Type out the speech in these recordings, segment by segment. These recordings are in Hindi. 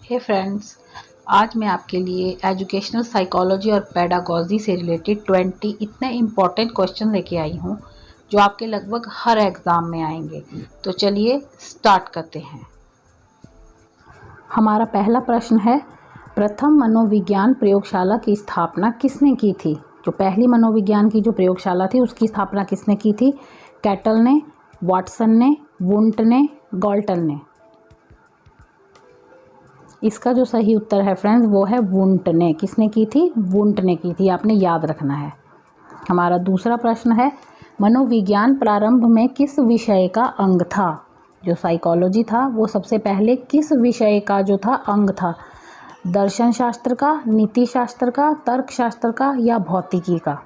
हे फ्रेंड्स, आज मैं आपके लिए एजुकेशनल साइकोलॉजी और पेडागॉजी से रिलेटेड 20 इतने इम्पॉर्टेंट क्वेश्चन लेके आई हूँ जो आपके लगभग हर एग्ज़ाम में आएंगे। तो चलिए स्टार्ट करते हैं। हमारा पहला प्रश्न है, प्रथम मनोविज्ञान प्रयोगशाला की स्थापना किसने की थी? जो पहली मनोविज्ञान की जो प्रयोगशाला थी उसकी स्थापना किसने की थी? कैटल ने, वाटसन ने, वुंट ने, गॉल्टन ने। इसका जो सही उत्तर है फ्रेंड्स वो है वुंट ने। किसने की थी? वुंट ने की थी। आपने याद रखना है। हमारा दूसरा प्रश्न है, मनोविज्ञान प्रारंभ में किस विषय का अंग था? जो साइकोलॉजी था वो सबसे पहले किस विषय का जो था अंग था? दर्शन शास्त्र का, नीति शास्त्र का, तर्क शास्त्र का या भौतिकी का?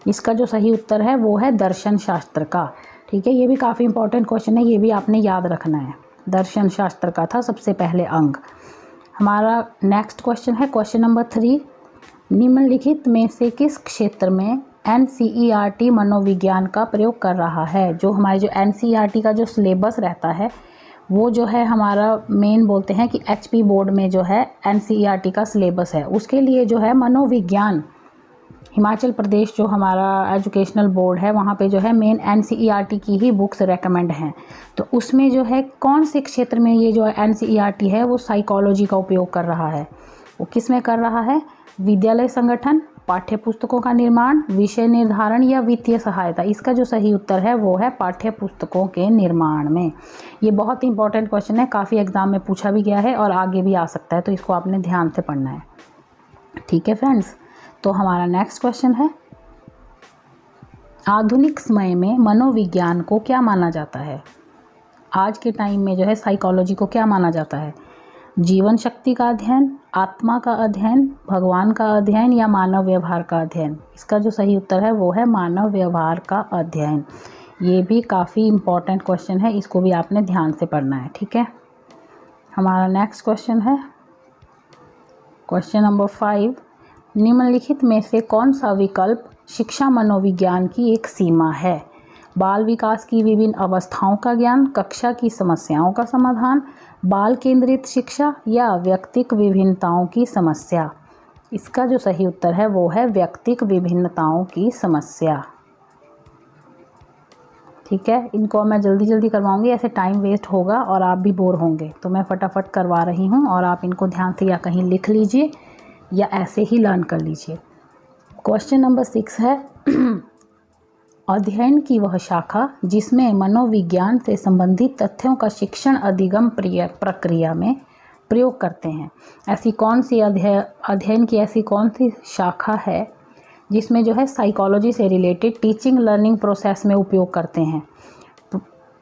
इसका जो सही उत्तर है वो है दर्शन शास्त्र का। ठीक है, ये भी काफ़ी इंपॉर्टेंट क्वेश्चन है, ये भी आपने याद रखना है। दर्शन शास्त्र का था सबसे पहले अंग। हमारा नेक्स्ट क्वेश्चन है क्वेश्चन नंबर 3, निम्नलिखित में से किस क्षेत्र में NCERT मनोविज्ञान का प्रयोग कर रहा है? जो हमारे जो NCERT का जो सिलेबस रहता है वो जो है हमारा मेन बोलते हैं कि HP बोर्ड में जो है NCERT का सिलेबस है, उसके लिए जो है मनोविज्ञान हिमाचल प्रदेश जो हमारा एजुकेशनल बोर्ड है वहाँ पे जो है मेन NCERT की ही बुक्स रेकमेंड हैं। तो उसमें जो है कौन से क्षेत्र में ये जो NCERT है वो साइकोलॉजी का उपयोग कर रहा है? वो किस में कर रहा है? विद्यालय संगठन, पाठ्य पुस्तकों का निर्माण, विषय निर्धारण या वित्तीय सहायता? इसका जो सही उत्तर है वो है पाठ्य पुस्तकों के निर्माण में। ये बहुत इंपॉर्टेंट क्वेश्चन है, काफ़ी एग्जाम में पूछा भी गया है और आगे भी आ सकता है, तो इसको आपने ध्यान से पढ़ना है। ठीक है फ्रेंड्स, तो हमारा नेक्स्ट क्वेश्चन है, आधुनिक समय में मनोविज्ञान को क्या माना जाता है? आज के टाइम में जो है साइकोलॉजी को क्या माना जाता है? जीवन शक्ति का अध्ययन, आत्मा का अध्ययन, भगवान का अध्ययन या मानव व्यवहार का अध्ययन? इसका जो सही उत्तर है वो है मानव व्यवहार का अध्ययन। ये भी काफ़ी इम्पॉर्टेंट क्वेश्चन है, इसको भी आपने ध्यान से पढ़ना है। ठीक है, हमारा नेक्स्ट क्वेश्चन है क्वेश्चन नंबर 5, निम्नलिखित में से कौन सा विकल्प शिक्षा मनोविज्ञान की एक सीमा है? बाल विकास की विभिन्न अवस्थाओं का ज्ञान, कक्षा की समस्याओं का समाधान, बाल केंद्रित शिक्षा या व्यक्तिक विभिन्नताओं की समस्या? इसका जो सही उत्तर है वो है व्यक्तिक विभिन्नताओं की समस्या। ठीक है, इनको मैं जल्दी जल्दी करवाऊंगी, ऐसे टाइम वेस्ट होगा और आप भी बोर होंगे, तो मैं फटाफट करवा रही हूँ और आप इनको ध्यान से या कहीं लिख लीजिए या ऐसे ही लर्न कर लीजिए। क्वेश्चन नंबर 6 है, अध्ययन की वह शाखा जिसमें मनोविज्ञान से संबंधित तथ्यों का शिक्षण अधिगम प्रक्रिया में प्रयोग करते हैं। ऐसी कौन सी अध्ययन की ऐसी कौन सी शाखा है जिसमें जो है साइकोलॉजी से रिलेटेड टीचिंग लर्निंग प्रोसेस में उपयोग करते हैं?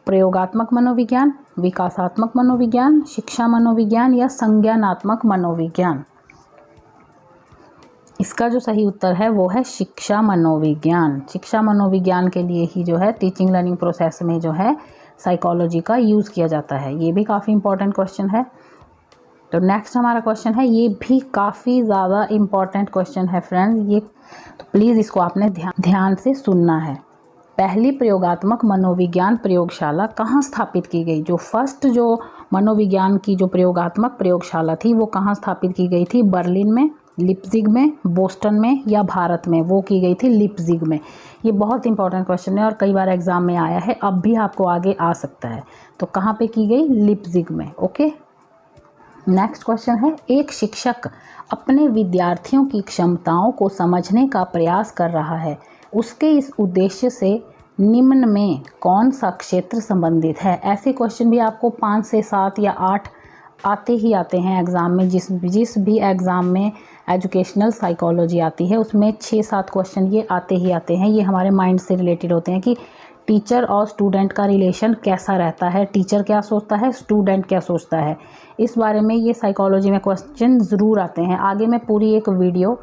प्रयोगात्मक मनोविज्ञान, विकासात्मक मनोविज्ञान, शिक्षा मनोविज्ञान या संज्ञानात्मक मनोविज्ञान? इसका जो सही उत्तर है वो है शिक्षा मनोविज्ञान। शिक्षा मनोविज्ञान के लिए ही जो है टीचिंग लर्निंग प्रोसेस में जो है साइकोलॉजी का यूज़ किया जाता है। ये भी काफ़ी इंपॉर्टेंट क्वेश्चन है। तो नेक्स्ट हमारा क्वेश्चन है, ये भी काफ़ी ज़्यादा इम्पॉर्टेंट क्वेश्चन है फ्रेंड्स, ये तो प्लीज़ इसको आपने ध्यान से सुनना है। पहली प्रयोगात्मक मनोविज्ञान प्रयोगशाला कहाँ स्थापित की गई? जो फर्स्ट जो मनोविज्ञान की जो प्रयोगात्मक प्रयोगशाला थी वो कहाँ स्थापित की गई थी? बर्लिन में, लिप्जिग में, बोस्टन में या भारत में? वो की गई थी लिप्जिग में। ये बहुत इंपॉर्टेंट क्वेश्चन है और कई बार एग्जाम में आया है, अब भी आपको आगे आ सकता है। तो कहाँ पे की गई? लिप्जिग में। ओके, नेक्स्ट क्वेश्चन है, एक शिक्षक अपने विद्यार्थियों की क्षमताओं को समझने का प्रयास कर रहा है, उसके इस उद्देश्य से निम्न में कौन सा क्षेत्र संबंधित है? ऐसे क्वेश्चन भी आपको 5 से 7 या 8 आते ही आते हैं एग्ज़ाम में। जिस भी एग्ज़ाम में एजुकेशनल साइकोलॉजी आती है उसमें 6-7 क्वेश्चन ये आते ही आते हैं। ये हमारे माइंड से रिलेटेड होते हैं कि टीचर और स्टूडेंट का रिलेशन कैसा रहता है, टीचर क्या सोचता है, स्टूडेंट क्या सोचता है, इस बारे में ये साइकोलॉजी में क्वेश्चन ज़रूर आते हैं। आगे मैं पूरी एक वीडियो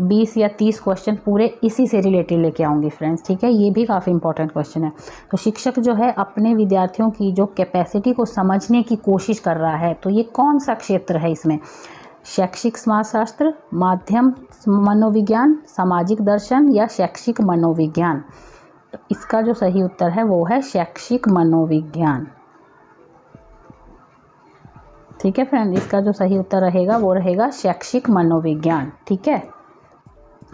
20 या 30 क्वेश्चन पूरे इसी से रिलेटेड लेके आऊँगी फ्रेंड्स। ठीक है, ये भी काफ़ी इंपॉर्टेंट क्वेश्चन है। तो शिक्षक जो है अपने विद्यार्थियों की जो कैपेसिटी को समझने की कोशिश कर रहा है, तो ये कौन सा क्षेत्र है इसमें? शैक्षिक समाजशास्त्र, माध्यम मनोविज्ञान, सामाजिक दर्शन या शैक्षिक मनोविज्ञान? तो इसका जो सही उत्तर है वो है शैक्षिक मनोविज्ञान। ठीक है फ्रेंड, इसका जो सही उत्तर रहेगा वो रहेगा शैक्षिक मनोविज्ञान। ठीक है,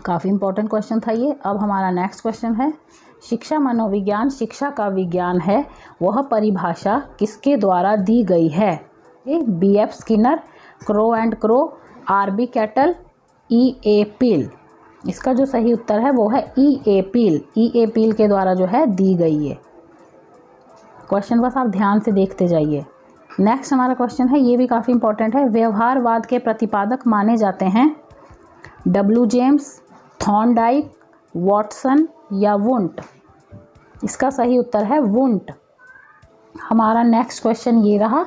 काफ़ी इंपॉर्टेंट क्वेश्चन था ये। अब हमारा नेक्स्ट क्वेश्चन है, शिक्षा मनोविज्ञान शिक्षा का विज्ञान है, वह परिभाषा किसके द्वारा दी गई है? B.F. Skinner, crow and crow, R.B. Cattle, E.A. पील। इसका जो सही उत्तर है वो है E.A. पील। E.A. पील के द्वारा जो है दी गई है। क्वेश्चन बस आप ध्यान से देखते जाइए। नेक्स्ट हमारा क्वेश्चन है, ये भी काफ़ी इंपॉर्टेंट है। व्यवहारवाद के प्रतिपादक माने जाते हैं W. जेम्स, थॉर्नडाइक, वॉटसन या वुंट? इसका सही उत्तर है वुंट। हमारा नेक्स्ट क्वेश्चन ये रहा,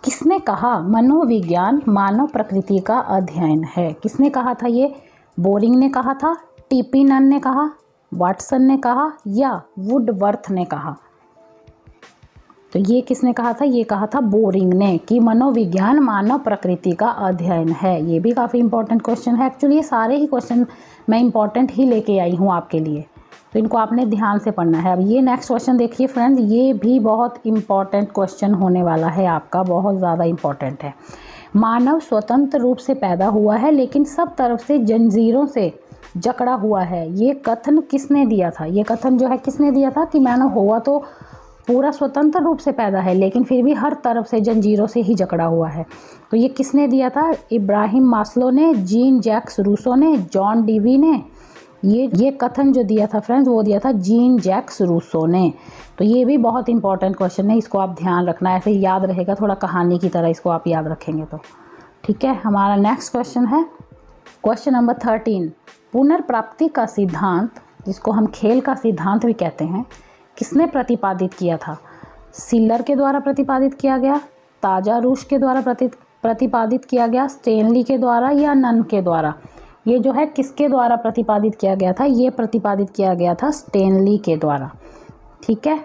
किसने कहा मनोविज्ञान मानव प्रकृति का अध्ययन है? किसने कहा था ये? बोरिंग ने कहा था, T.P. नन ने कहा, वाटसन ने कहा या वुडवर्थ ने कहा? तो ये किसने कहा था? ये कहा था बोरिंग ने कि मनोविज्ञान मानव प्रकृति का अध्ययन है। ये भी काफ़ी इंपॉर्टेंट क्वेश्चन है। एक्चुअली ये सारे ही क्वेश्चन मैं इंपॉर्टेंट ही लेके आई हूँ आपके लिए, तो इनको आपने ध्यान से पढ़ना है। अब ये नेक्स्ट क्वेश्चन देखिए फ्रेंड्स, ये भी बहुत इंपॉर्टेंट क्वेश्चन होने वाला है आपका, बहुत ज़्यादा इंपॉर्टेंट है। मानव स्वतंत्र रूप से पैदा हुआ है लेकिन सब तरफ से जंजीरों से जकड़ा हुआ है, ये कथन किसने दिया था? ये कथन जो है किसने दिया था कि मानव हुआ तो पूरा स्वतंत्र रूप से पैदा है लेकिन फिर भी हर तरफ से जंजीरों से ही जकड़ा हुआ है? तो ये किसने दिया था? इब्राहिम मास्लो ने, जीन जैक्स रूसो ने, जॉन डीवी ने? ये कथन जो दिया था फ्रेंड्स वो दिया था जीन जैक्स रूसो ने। तो ये भी बहुत इंपॉर्टेंट क्वेश्चन है, इसको आप ध्यान रखना, ऐसे याद रहेगा, थोड़ा कहानी की तरह इसको आप याद रखेंगे तो। ठीक है, हमारा नेक्स्ट क्वेश्चन है क्वेश्चन नंबर 13, पुनर्प्राप्ति का सिद्धांत, जिसको हम खेल का सिद्धांत भी कहते हैं, किसने प्रतिपादित किया था? सिलर के द्वारा प्रतिपादित किया गया, ताजा रूश के द्वारा प्रतिपादित किया गया, स्टेनली के द्वारा या नन के द्वारा? ये जो है किसके द्वारा प्रतिपादित किया गया था? ये प्रतिपादित किया गया था स्टेनली के द्वारा। ठीक है,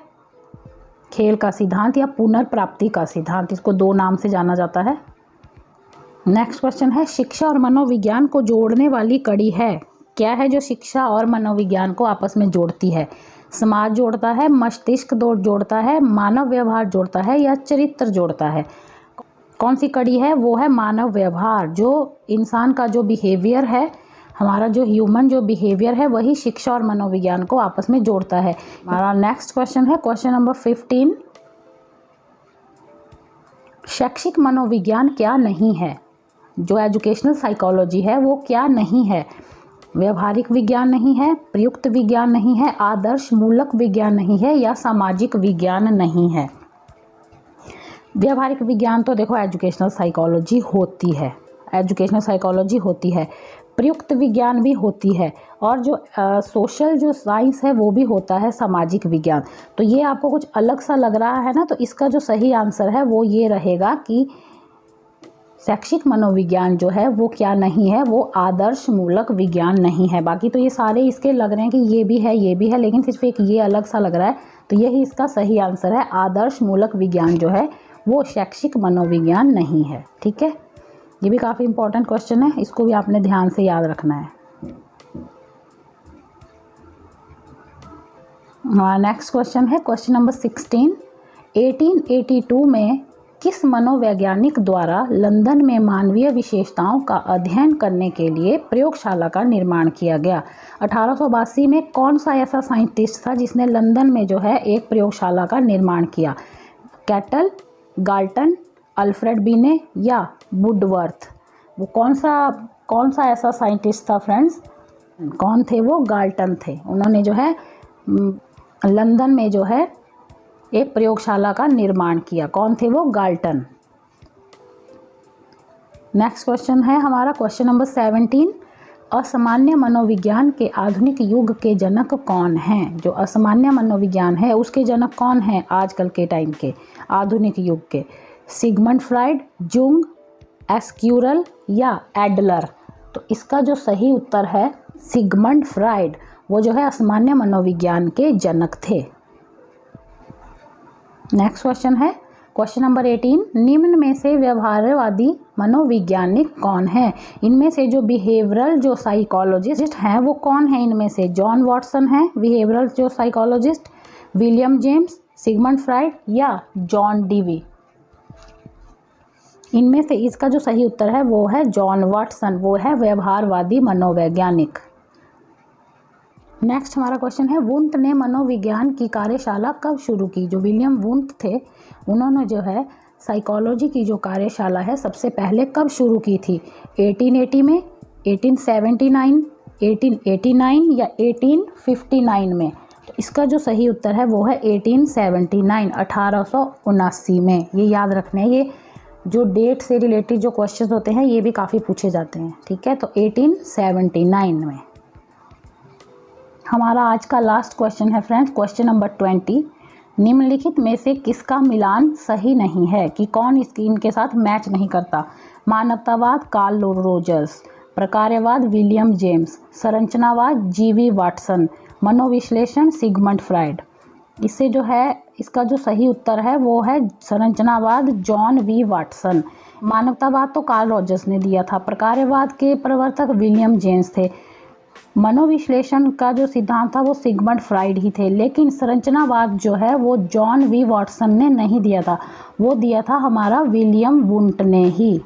खेल का सिद्धांत या पुनर्प्राप्ति का सिद्धांत, इसको दो नाम से जाना जाता है। नेक्स्ट क्वेश्चन है, शिक्षा और मनोविज्ञान को जोड़ने वाली कड़ी है? क्या है जो शिक्षा और मनोविज्ञान को आपस में जोड़ती है? समाज जोड़ता है, मस्तिष्क जोड़ता है, मानव व्यवहार जोड़ता है या चरित्र जोड़ता है? कौन सी कड़ी है? वो है मानव व्यवहार। जो इंसान का जो बिहेवियर है, हमारा जो ह्यूमन जो बिहेवियर है, वही शिक्षा और मनोविज्ञान को आपस में जोड़ता है। हमारा नेक्स्ट क्वेश्चन है क्वेश्चन नंबर 15, शैक्षिक मनोविज्ञान क्या नहीं है? जो एजुकेशनल साइकोलॉजी है वो क्या नहीं है? व्यवहारिक विज्ञान नहीं है, प्रयुक्त विज्ञान नहीं है, आदर्श मूलक विज्ञान नहीं है या सामाजिक विज्ञान नहीं है? व्यवहारिक विज्ञान तो देखो एजुकेशनल साइकोलॉजी होती है, एजुकेशनल साइकोलॉजी होती है, प्रयुक्त विज्ञान भी होती है, और जो सोशल जो साइंस है वो भी होता है, सामाजिक विज्ञान। तो ये आपको कुछ अलग सा लग रहा है ना, तो इसका जो सही आंसर है वो ये रहेगा कि शैक्षिक मनोविज्ञान जो है वो क्या नहीं है? वो आदर्श मूलक विज्ञान नहीं है। बाकी तो ये सारे इसके लग रहे हैं कि ये भी है, ये भी है, लेकिन सिर्फ एक ये अलग सा लग रहा है, तो यही इसका सही आंसर है। आदर्श मूलक विज्ञान जो है वो शैक्षिक मनोविज्ञान नहीं है। ठीक है, ये भी काफ़ी इंपॉर्टेंट क्वेश्चन है, इसको भी आपने ध्यान से याद रखना है। नेक्स्ट क्वेश्चन है क्वेश्चन नंबर 16, 1882 में किस मनोवैज्ञानिक द्वारा लंदन में मानवीय विशेषताओं का अध्ययन करने के लिए प्रयोगशाला का निर्माण किया गया? 1882 में कौन सा ऐसा साइंटिस्ट था जिसने लंदन में जो है एक प्रयोगशाला का निर्माण किया? कैटल, गाल्टन, अल्फ्रेड बीने या वुडवर्थ? वो कौन सा ऐसा साइंटिस्ट था फ्रेंड्स? कौन थे वो? गाल्टन थे। उन्होंने जो है लंदन में जो है एक प्रयोगशाला का निर्माण किया। कौन थे वो? गाल्टन। नेक्स्ट क्वेश्चन है हमारा क्वेश्चन नंबर 17, असामान्य मनोविज्ञान के आधुनिक युग के जनक कौन हैं? जो असामान्य मनोविज्ञान है उसके जनक कौन हैं आजकल के टाइम के आधुनिक युग के? सिगमंड फ्राइड, जुंग, एस्क्यूरल या एडलर? तो इसका जो सही उत्तर है सिगमंड फ्राइड, वो जो है असामान्य मनोविज्ञान के जनक थे। नेक्स्ट क्वेश्चन है क्वेश्चन नंबर 18, निम्न में से व्यवहारवादी मनोवैज्ञानिक कौन है? इनमें से जो बिहेवियरल जो साइकोलॉजिस्ट हैं वो कौन है? इनमें से जॉन वॉटसन है बिहेवियरल जो psychologist, William James, Sigmund Freud या जॉन डीवी? इनमें से इसका जो सही उत्तर है वो है जॉन वाटसन, वो है व्यवहारवादी मनोवैज्ञानिक। नेक्स्ट हमारा क्वेश्चन है, वुंट ने मनोविज्ञान की कार्यशाला कब शुरू की? जो विलियम वुंट थे उन्होंने जो है साइकोलॉजी की जो कार्यशाला है सबसे पहले कब शुरू की थी? 1880 में, 1879, 1889 या 1859 में? तो इसका जो सही उत्तर है वो है 1879, 1879 में। ये याद रखना है, ये जो डेट से रिलेटेड जो क्वेश्चन होते हैं ये भी काफ़ी पूछे जाते हैं, ठीक है। तो 1879 में। हमारा आज का लास्ट क्वेश्चन है फ्रेंड्स, क्वेश्चन नंबर 20। निम्नलिखित में से किसका मिलान सही नहीं है, कि कौन इनके साथ मैच नहीं करता? मानवतावाद कार्ल रोजर्स, प्रकार्यवाद विलियम जेम्स, संरचनावाद जीवी वाटसन, मनोविश्लेषण सिगमंड फ्राइड। इससे जो है इसका जो सही उत्तर है वो है संरचनावाद जॉन वी वाटसन। मानवतावाद तो कार्ल रोजर्स ने दिया था, प्रकार्यवाद के प्रवर्तक विलियम जेम्स थे, मनोविश्लेषण का जो सिद्धांत था वो सिगमंड फ्राइड ही थे, लेकिन संरचनावाद जो है वो जॉन वी वाटसन ने नहीं दिया था, वो दिया था हमारा विलियम वुंट ने ही।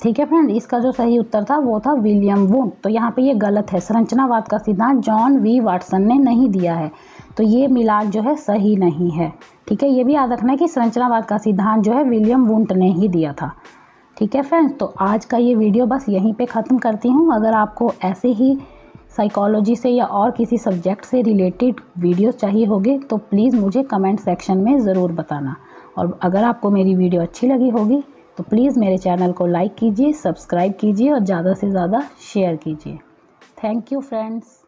ठीक है फ्रेंड, इसका जो सही उत्तर था वो था विलियम वुंट। तो यहाँ पे ये गलत है, संरचनावाद का सिद्धांत जॉन वी वाटसन ने नहीं दिया है, तो ये मिलान जो है सही नहीं है। ठीक है, ये भी याद रखना है कि संरचनावाद का सिद्धांत जो है विलियम वुंट ने ही दिया था। ठीक है फ्रेंड्स, तो आज का ये वीडियो बस यहीं पे ख़त्म करती हूँ। अगर आपको ऐसे ही साइकोलॉजी से या और किसी सब्जेक्ट से रिलेटेड वीडियोस चाहिए होंगे तो प्लीज़ मुझे कमेंट सेक्शन में ज़रूर बताना। और अगर आपको मेरी वीडियो अच्छी लगी होगी तो प्लीज़ मेरे चैनल को लाइक कीजिए, सब्सक्राइब कीजिए और ज़्यादा से ज़्यादा शेयर कीजिए। Thank you friends.